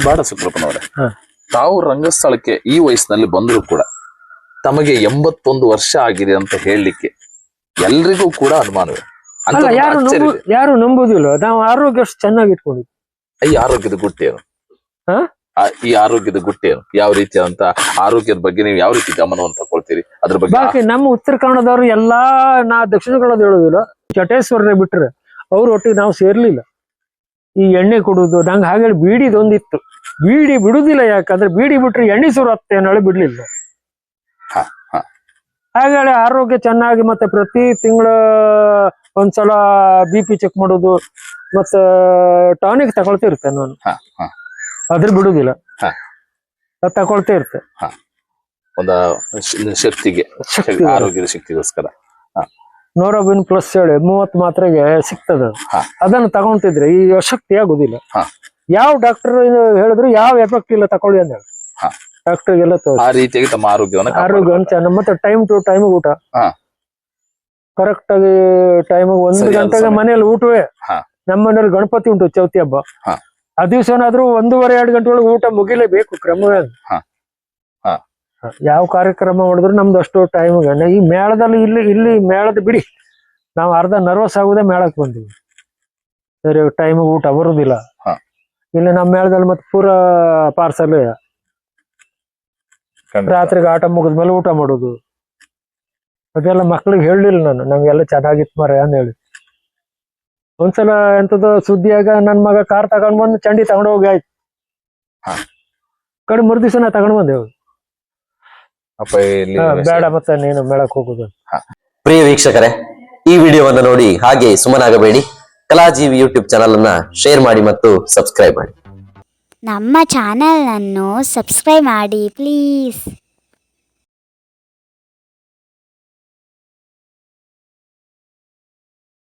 ಬಾಡ ಸುಪ್ರಪ್ಪನವರೇ, ತಾವು ರಂಗಸ್ಥಳಕ್ಕೆ ಈ ವಯಸ್ಸಿನಲ್ಲಿ ಬಂದರೂ ಕೂಡ ತಮಗೆ 81 ವರ್ಷ ಆಗಿದೆ ಅಂತ ಹೇಳಲಿಕ್ಕೆ ಎಲ್ರಿಗೂ ಕೂಡ ಅನುಮಾನವೇ. ಯಾರು ನಂಬುದಿಲ್ಲ. ನಾವು ಆರೋಗ್ಯ ಅಷ್ಟು ಚೆನ್ನಾಗಿ ಇಟ್ಕೊಂಡಿದ್ವಿ. ಈ ಆರೋಗ್ಯದ ಗುಟ್ಟೇನು? ಈ ಆರೋಗ್ಯದ ಗುಟ್ಟೇನು? ಯಾವ ರೀತಿಯಾದಂತ ಆರೋಗ್ಯದ ಬಗ್ಗೆ ನೀವು ಯಾವ ರೀತಿ ಗಮನವನ್ನು ತಗೊಳ್ತೀರಿ ಅದ್ರ ಬಗ್ಗೆ? ಬಾಕಿ ನಮ್ಮ ಉತ್ತರ ಕನ್ನಡದವ್ರು ಎಲ್ಲಾ, ನಾ ದಕ್ಷಿಣ ಕನ್ನಡದ ಹೇಳುದಿಲ್ಲ, ಚಟೇಶ್ವರನೇ ಬಿಟ್ರೆ ಅವ್ರ ಒಟ್ಟಿಗೆ ನಾವು ಸೇರ್ಲಿಲ್ಲ. ಈ ಎಣ್ಣೆ ಕೊಡುದು ನಂಗೆ ಹಾಗೆ ಬೀಡಿದೊಂದಿತ್ತು. ಬೀಡಿ ಬಿಡುದಿಲ್ಲ, ಯಾಕಂದ್ರೆ ಬೀಡಿ ಬಿಟ್ರೆ ಎಣ್ಣೆ ಸುರತ್ತೆ ಅನ್ನೋಳೆ ಬಿಡ್ಲಿಲ್ಲ. ಹಾಗಾಗಿ ಆರೋಗ್ಯ ಚೆನ್ನಾಗಿ, ಮತ್ತೆ ಪ್ರತಿ ತಿಂಗಳ ಒಂದ್ಸಲ BP ಚೆಕ್ ಮಾಡೋದು, ಮತ್ತೆ ಟಾನಿಕ್ ತಗೊಳ್ತಾ ಇರ್ತೆ ನಾನು. ಅದ್ರ ಬಿಡುದಿಲ್ಲ, ತಗೊಳ್ತಾ ಇರ್ತೆ. ಒಂದು ಶಕ್ತಿಗೆ, ಆರೋಗ್ಯದ ಶಕ್ತಿಗೋಸ್ಕರ ನೋರೋಬಿನ್ ಪ್ಲಸ್ ಹೇಳಿ 30 ಮಾತ್ರೆಗೆ ಸಿಗ್ತದ. ಅದನ್ನು ತಗೊಂತಿದ್ರೆ ಈ ಅಶಕ್ತಿ ಆಗುದಿಲ್ಲ. ಯಾವ ಡಾಕ್ಟರ್ ಹೇಳಿದ್ರು ಯಾವ ಎಫೆಕ್ಟ್ ಇಲ್ಲ, ತಕೊಳ್ಳಿ ಅಂತ ಹೇಳಿ ಡಾಕ್ಟರ್ಗೆಲ್ಲ ಆ ರೀತಿಯಾಗಿ ತಮ್ಮ ಆರೋಗ್ಯವನ್ನು ಚೆನ್ನಾಗಿ, ಮತ್ತೆ ಟೈಮ್ ಟು ಟೈಮ್ ಊಟ ಕರೆಕ್ಟ್ ಆಗಿ ಟೈಮ್ 1 ಗಂಟೆಗೆ ಮನೇಲಿ ಊಟವೇ. ನಮ್ಮ ಮನೇಲಿ ಗಣಪತಿ ಉಂಟು, ಚೌತಿ ಹಬ್ಬ. ಆ ದಿವ್ಸನಾದ್ರೂ 1:30-2 ಗಂಟೆ ಒಳಗೆ ಊಟ ಮುಗಿಲೇಬೇಕು ಕ್ರಮವೇ. ಯಾವ ಕಾರ್ಯಕ್ರಮ ಮಾಡಿದ್ರು ನಮ್ದು ಅಷ್ಟು ಟೈಮ್ಗೆ. ಈ ಮೇಳದಲ್ಲಿ ಇಲ್ಲಿ ಮೇಳದ ಬಿಡಿ, ನಾವು ಅರ್ಧ ನರ್ವಸ್ ಆಗುದೇ ಮೇಳಕ್ಕೆ ಬಂದಿವಿ. ಸರಿ ಟೈಮ್ ಊಟ ಬರುದಿಲ್ಲ ಇಲ್ಲಿ ನಮ್ಮ ಮೇಳದಲ್ಲಿ. ಮತ್ತೆ ಪೂರಾ ಪಾರ್ಸಲ್, ರಾತ್ರಿಗೆ ಆಟ ಮುಗಿದ್ಮೇಲೆ ಊಟ ಮಾಡೋದು, ಅದೆಲ್ಲ ಮಕ್ಳಿಗೆ ಹೇಳಲಿಲ್ಲ ನಾನು. ನಮ್ಗೆಲ್ಲ ಚೆನ್ನಾಗಿತ್ತು ಮರ ಅಂತ ಹೇಳಿ. ಒಂದ್ಸಲ ಎಂತದ ಸುದ್ದಿಯಾಗ ನನ್ ಮಗ ಕಾರ್ ತಗೊಂಡ್ ಬಂದು ಚಂಡಿ ತಗೊಂಡ್ ಹೋಗಿ ಆಯ್ತು. ಕಡೆ ಮರುದಿವ್ಸ ನಾ ತಗೊಂಡ್ ಬಂದೇವು. ಬೇಡ ಮತ್ತೆ ನೀನು ಮೇಳಕ್ ಹೋಗುದು. ಪ್ರಿಯ ವೀಕ್ಷಕರೇ, ಈ ವಿಡಿಯೋವನ್ನು ನೋಡಿ ಹಾಗೆ ಸುಮ್ಮನಾಗಬೇಡಿ. ಕಲಾಜೀವಿ ಯೂಟ್ಯೂಬ್ ಚಾನಲ್ ಅನ್ನ ಶೇರ್ ಮಾಡಿ ಮತ್ತು ಸಬ್ಸ್ಕ್ರೈಬ್ ಮಾಡಿ. ನಮ್ಮ ಚಾನೆಲ್ ಅನ್ನು ಸಬ್ಸ್ಕ್ರೈಬ್ ಮಾಡಿ ಪ್ಲೀಸ್.